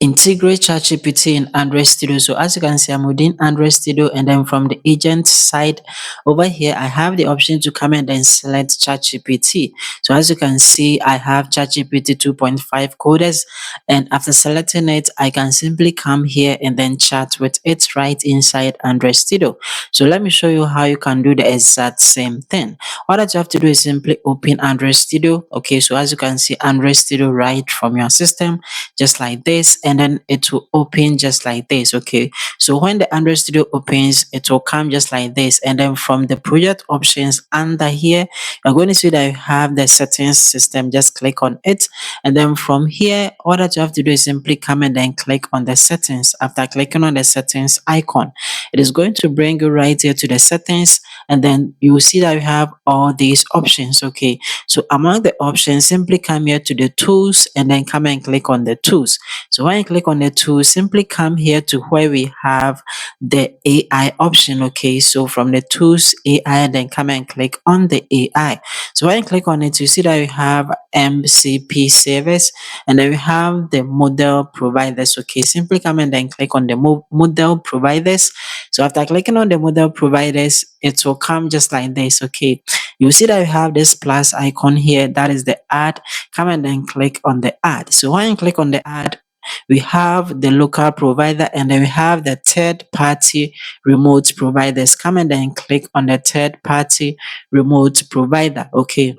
Integrate ChatGPT in Android Studio. So as you can see, I'm within Android Studio, and then from the agent side over here, I have the option to come and then select ChatGPT. So as you can see, I have ChatGPT 2.5 coders, and after selecting it, I can simply come here and then chat with it right inside Android Studio. So let me show you how you can do the exact same thing. All that you have to do is simply open Android Studio. Okay, so as you can see, Android Studio right from your system, just like this, and then it will open just like this. Okay, so when the Android Studio opens, it will come just like this, and then from the project options under here, you're going to see that you have the settings system. Just click on it, and then from here, all that you have to do is simply come and then click on the settings. After clicking on the settings icon, it is going to bring you right here to the settings, and then you will see that you have all these options. Okay, so among the options, simply come here to the tools and then come and click on the tools. So when you click on the tools, simply come here to where we have the AI option. Okay, so from the tools AI, then come and click on the AI. So when you click on it, you see that you have MCP service, and then we have the model providers. Okay, simply come and then click on the model providers. So after clicking on the model providers, it will come just like this. Okay, you see that you have this plus icon here, that is the add. Come and then click on the add. So when you click on the add, we have the local provider, and then we have the third party remote providers. Come and then click on the third party remote provider. Okay,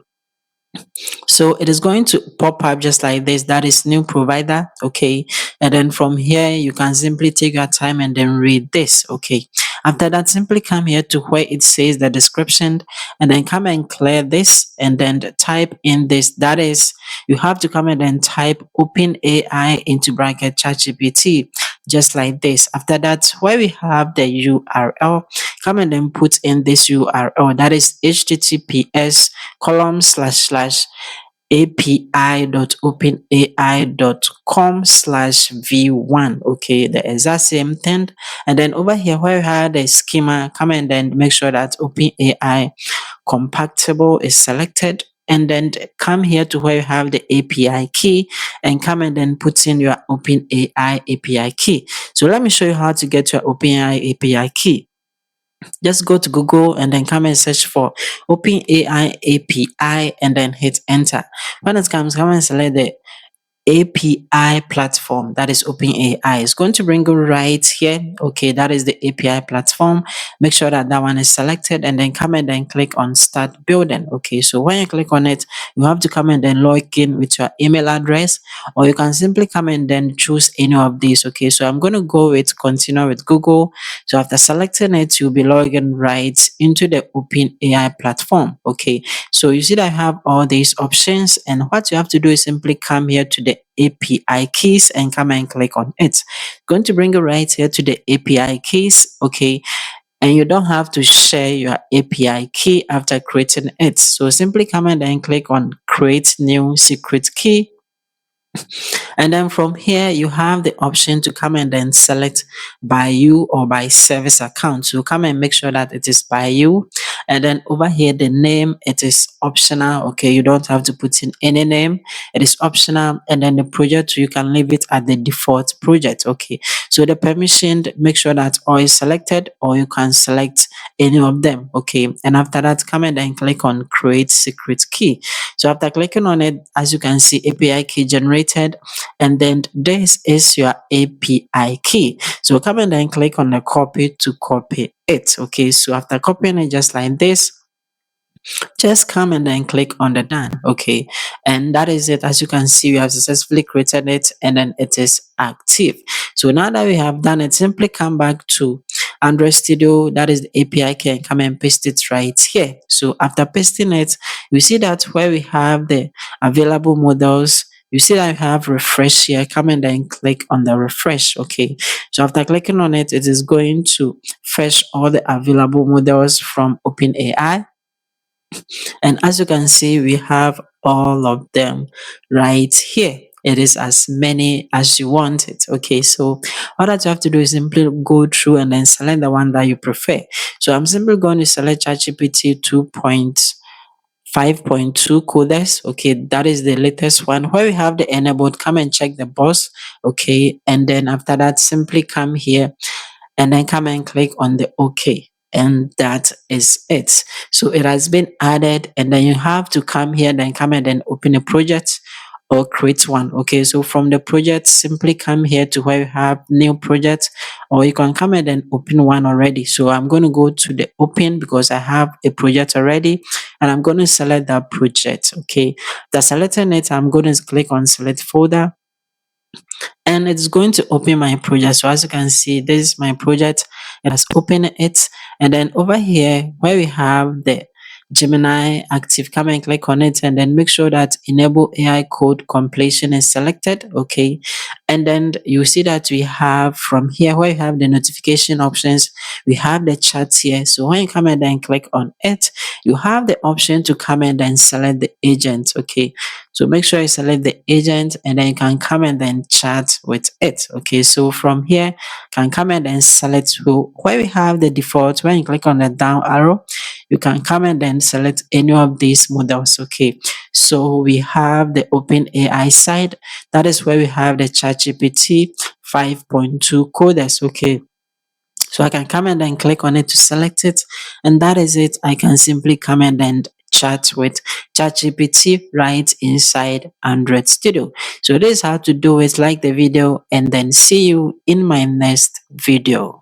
so it is going to pop up just like this, that is new provider. Okay, and then from here you can simply take your time and then read this. Okay, after that, simply come here to where it says the description, and then come and clear this, and then type in this, that is, you have to come and then type OpenAI into bracket ChatGPT, just like this. After that, where we have the URL, come and then put in this URL, that is https column slash slash api.openai.com/v1. Okay, the exact same thing. And then over here where you have the schema, come and then make sure that OpenAI compatible is selected, and then come here to where you have the API key, and come and then put in your OpenAI API key. So let me show you how to get your OpenAI API key. Just go to Google and then come and search for OpenAI API and then hit enter. When it comes, come and select the API platform, that is OpenAI. It's going to bring you right here. Okay, that is the API platform. Make sure that that one is selected, and then come and then click on start building. Okay, so when you click on it, you have to come and then log in with your email address, or you can simply come and then choose any of these. Okay, so I'm going to go with continue with Google. So after selecting it, you'll be logging right into the OpenAI platform. Okay, so you see that I have all these options, and what you have to do is simply come here to the API keys and come and click on it. Going to bring you right here to the API keys. Okay, and you don't have to share your API key after creating it. So simply come and then click on create new secret key. And then from here, you have the option to come and then select by you or by service account. So come and make sure that it is by you. And then over here, the name, it is optional. Okay, you don't have to put in any name. It is optional. And then the project, you can leave it at the default project. Okay, so the permission, make sure that all is selected, or you can select any of them. Okay, and after that, come and then click on create secret key. So after clicking on it, as you can see, API key generated, and then this is your API key. So come and then click on the copy to copy it. Okay, so after copying it just like this, just come and then click on the done. Okay, and that is it. As you can see, we have successfully created it, and then it is active. So now that we have done it, simply come back to Android Studio, that is the API key, and come and paste it right here. So after pasting it, you see that where we have the available models, you see that I have refresh here. Come and then click on the refresh. Okay, so after clicking on it, it is going to fetch all the available models from OpenAI. And as you can see, we have all of them right here. It is as many as you want it. Okay, so all that you have to do is simply go through and then select the one that you prefer. So I'm simply going to select ChatGPT 2.5 5.2 coders. Okay, that is the latest one. Where we have the enabled, come and check the box. Okay, and then after that, simply come here and then come and click on the OK. And that is it. So it has been added, and then you have to come here, then come and then open a project or create one. Okay, so from the project, simply come here to where you have new project, or you can come and then open one already. So I'm going to go to the open because I have a project already, and I'm going to select that project. Okay, the selecting it, I'm going to click on select folder, and it's going to open my project. So as you can see, this is my project. It has opened it, and then over here where we have the Gemini active, come and click on it, and then make sure that enable AI code completion is selected. Okay, and then you see that we have from here where you have the notification options, we have the chat here. So when you come and then click on it, you have the option to come and then select the agent. Okay, so make sure you select the agent, and then you can come and then chat with it. Okay, so from here, can come and then select where we have the default. When you click on the down arrow, you can come and then select any of these models. Okay, so we have the OpenAI side. That is where we have the ChatGPT 5.2 coders. Okay, so I can come and then click on it to select it, and that is it. I can simply come and then chat with ChatGPT right inside Android Studio. So this is how to do it. Like the video, and then see you in my next video.